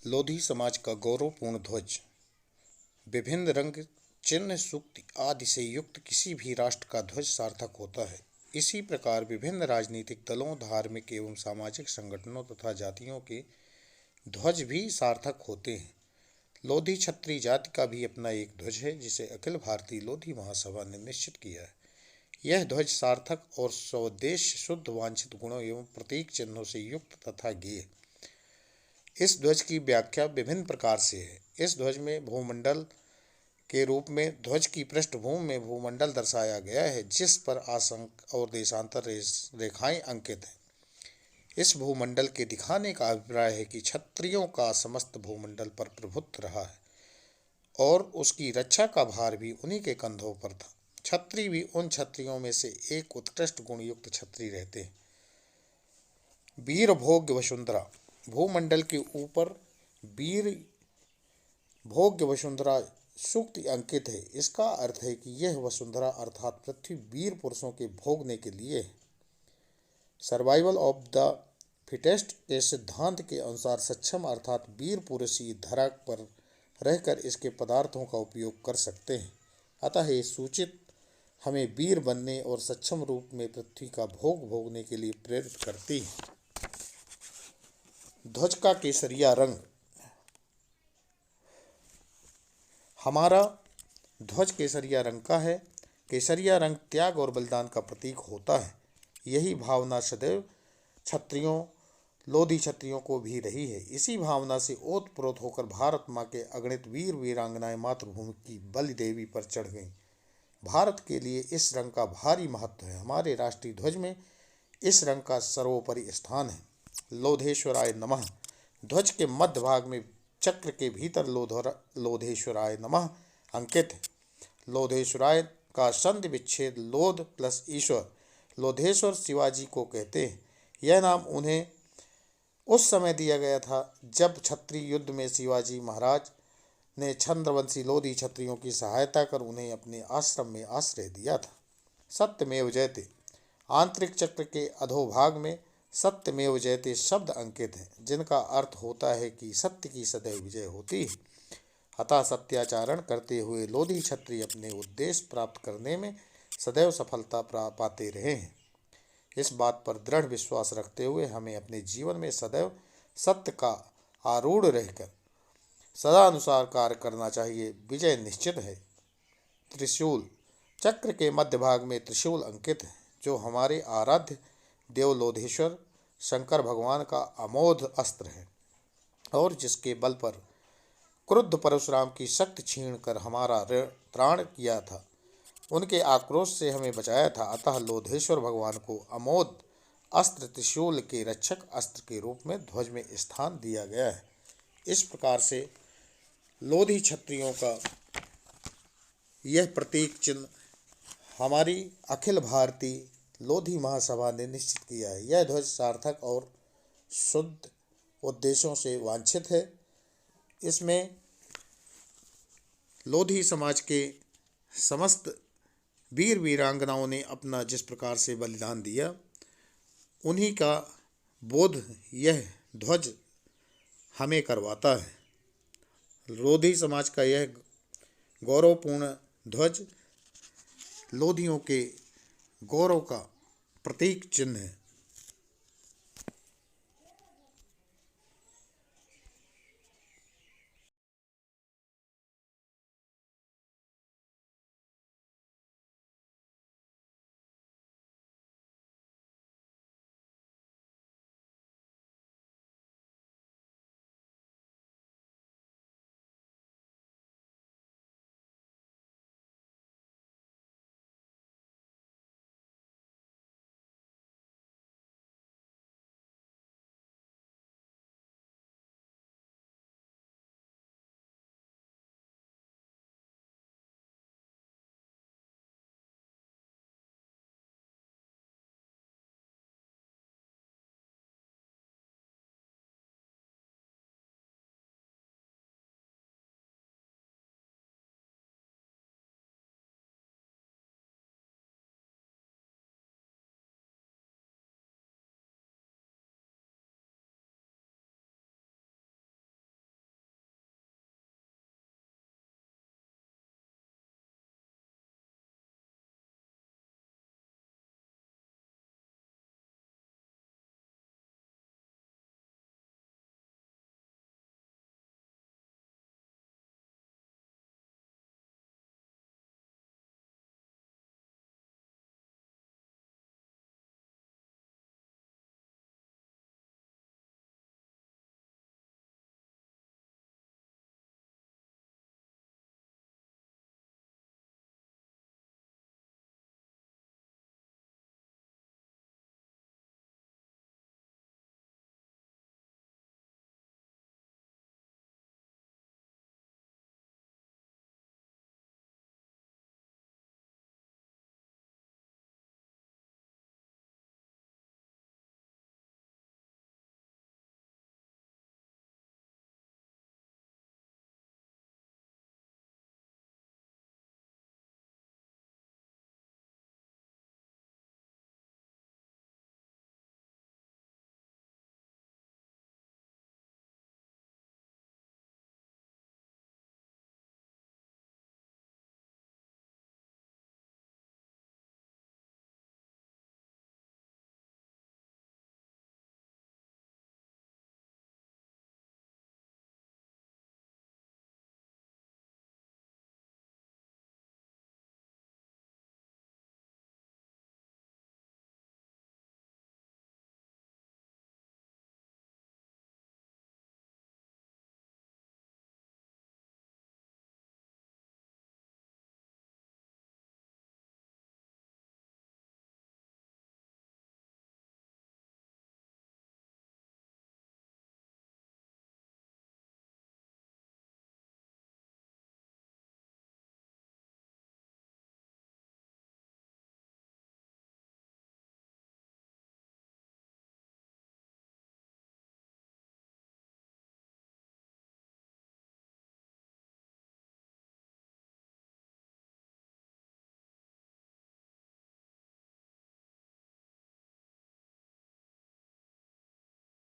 लोधी समाज का गौरवपूर्ण ध्वज विभिन्न रंग, चिन्ह, सूक्ति आदि से युक्त किसी भी राष्ट्र का ध्वज सार्थक होता है। इसी प्रकार विभिन्न राजनीतिक दलों, धार्मिक एवं सामाजिक संगठनों तथा जातियों के ध्वज भी सार्थक होते हैं। लोधी क्षत्रिय जाति का भी अपना एक ध्वज है, जिसे अखिल भारतीय लोधी महासभा ने निश्चित किया है। यह ध्वज सार्थक और स्वदेश शुद्ध वांछित गुणों एवं प्रतीक चिन्हों से युक्त तथा गेय। इस ध्वज की व्याख्या विभिन्न प्रकार से है। इस ध्वज में भूमंडल के रूप में ध्वज की पृष्ठभूमि में भूमंडल दर्शाया गया है, जिस पर आशंक और देशांतर रेखाएं अंकित हैं। इस भूमंडल के दिखाने का अभिप्राय है कि क्षत्रियों का समस्त भूमंडल पर प्रभुत्व रहा है और उसकी रक्षा का भार भी उन्हीं के कंधों पर था। क्षत्रिय भी उन क्षत्रियों में से एक उत्कृष्ट गुणयुक्त क्षत्रिय रहते हैं। वीर भोग्य वसुंधरा, भूमंडल के ऊपर वीर भोग्य वसुंधरा सूक्ति अंकित है। इसका अर्थ है कि यह वसुंधरा अर्थात पृथ्वी वीर पुरुषों के भोगने के लिए है। सर्वाइवल ऑफ द फिटेस्ट के सिद्धांत के अनुसार सक्षम अर्थात वीर पुरुष ही धरा पर रहकर इसके पदार्थों का उपयोग कर सकते हैं। अतः ये सूचित हमें वीर बनने और सक्षम रूप में पृथ्वी का भोग भोगने के लिए प्रेरित करती है। ध्वज का केसरिया रंग, हमारा ध्वज केसरिया रंग का है। केसरिया रंग त्याग और बलिदान का प्रतीक होता है। यही भावना सदैव क्षत्रियों, लोधी क्षत्रियों को भी रही है। इसी भावना से ओतप्रोत होकर भारत माँ के अगणित वीर वीरांगनाएं मातृभूमि की बलि देवी पर चढ़ गईं। भारत के लिए इस रंग का भारी महत्व है। हमारे राष्ट्रीय ध्वज में इस रंग का सर्वोपरि स्थान है। लोधेश्वराय नमः, ध्वज के मध्य भाग में चक्र के भीतर लोधेश्वराय नमः अंकित है। लोधेश्वराय का संधि विच्छेद लोध प्लस ईश्वर, लोधेश्वर शिवाजी को कहते हैं। यह नाम उन्हें उस समय दिया गया था जब क्षत्रिय युद्ध में शिवाजी महाराज ने छंद्रवंशी लोधी क्षत्रियों की सहायता कर उन्हें अपने आश्रम में आश्रय दिया था। सत्यमेव जयते, आंतरिक चक्र के अधोभाग में सत्यमेव जयते शब्द अंकित हैं, जिनका अर्थ होता है कि सत्य की सदैव विजय होती है। अतः सत्याचरण करते हुए लोधी क्षत्रिय अपने उद्देश्य प्राप्त करने में सदैव सफलता पाते रहे हैं। इस बात पर दृढ़ विश्वास रखते हुए हमें अपने जीवन में सदैव सत्य का आरूढ़ रहकर सदानुसार कार्य करना चाहिए। विजय निश्चित है। त्रिशूल, चक्र के मध्य भाग में त्रिशूल अंकित है, जो हमारे आराध्य देव लोधेश्वर शंकर भगवान का अमोघ अस्त्र है और जिसके बल पर क्रुद्ध परशुराम की शक्ति छीन कर हमारा त्राण किया था, उनके आक्रोश से हमें बचाया था। अतः लोधेश्वर भगवान को अमोघ अस्त्र त्रिशूल के रक्षक अस्त्र के रूप में ध्वज में स्थान दिया गया है। इस प्रकार से लोधी क्षत्रियों का यह प्रतीक चिन्ह हमारी अखिल भारतीय लोधी महासभा ने निश्चित किया है। यह ध्वज सार्थक और शुद्ध उद्देश्यों से वांछित है। इसमें लोधी समाज के समस्त वीर वीरांगनाओं ने अपना जिस प्रकार से बलिदान दिया, उन्हीं का बोध यह ध्वज हमें करवाता है। लोधी समाज का यह गौरवपूर्ण ध्वज लोधियों के गौरव का प्रतीक चिन्ह है।